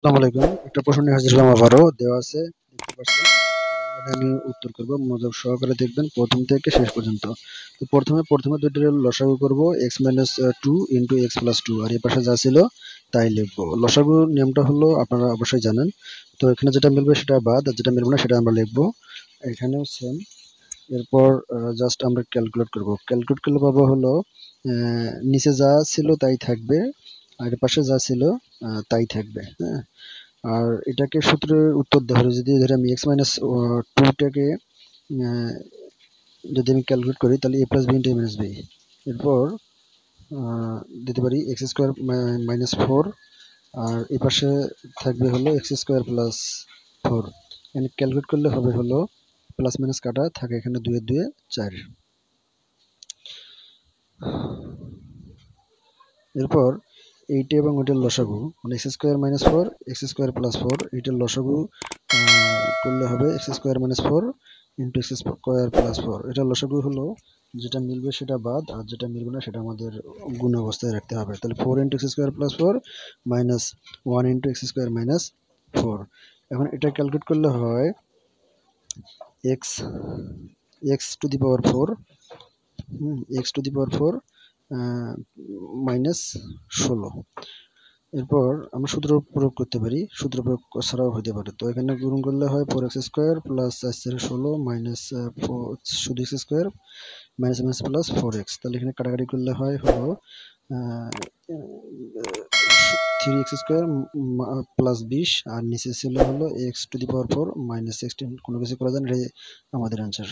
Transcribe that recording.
আসসালামু আলাইকুম। একটা প্রশ্ন নিয়ে হাজির হলাম আবারও। দেওয়া আছে, দেখতে পাচ্ছেন। আমি উত্তর করব। মনোযোগ সহকারে দেখবেন প্রথম থেকে শেষ পর্যন্ত। তো প্রথমে দুইটার লসাগু করব x minus 2 into x plus 2, আর এই পাশে যা ছিল তাই লিখবো। লসাগু নিয়মটা হলো আপনারা অবশ্যই জানেন। তো এখানে যেটা মিলবে সেটা বাদ, আর যেটা মিলবে না সেটা আমরা লিখবো। এখানেও সেম। এরপর জাস্ট আমরা ক্যালকুলেট করব। ক্যালকুলেট করলে পাবো হলো নিচে যা ছিল তাই থাকবে, আর এর পাশে যা ছিল তাই থাকবে। হ্যাঁ, আর এটাকে সূত্রের উত্তর দেওয়া হলো, যদি ধরে আমি এক্স মাইনাস টুটাকে যদি আমি ক্যালকুলেট করি তাহলে এ প্লাস বি ইন্টু এ মাইনাস বি। এরপর দিতে পারি এক্স স্কোয়ার মাইনাস ফোর, আর এ পাশে থাকবে হলো এক্স স্কোয়ার প্লাস ফোর। এখানে ক্যালকুলেট করলে হবে হলো প্লাস মাইনাস কাটা থাকে, এখানে দুয়ে দুয়ে 4। এরপর এইটা এবং ওইটার লসাগু, মানে x square minus four x square plus four, এইটার লসাগু করলে হবে x square minus four into x square plus four. এটার লসাগু হলো যেটা মিলবে সেটা বাদ, আর যেটা মিলবে না সেটা আমাদের গুণ অবস্থায় রাখতে হবে। তাহলে four into x square plus four minus one into x square minus four. এখন এটা ক্যালকুলেট করলে হয় x x to the power four, x to the power four minus 16। এরপর আমরা সূত্র প্রয়োগ করতে পারি, সূত্র প্রয়োগ ছাড়াও হতে পারে। তো এখানে গুণ করলে হয় four x square plus 16 minus শুধু x square minus minus plus four x. তাহলে এখানে কাটাকাটি করলে হয় হলো থ্রি এক্স স্কোয়ার প্লাস 20, আর নিচে ছিল হলো x to the power four minus 16। কোনো কিছু করা যায় না, আমাদের অ্যান্সার।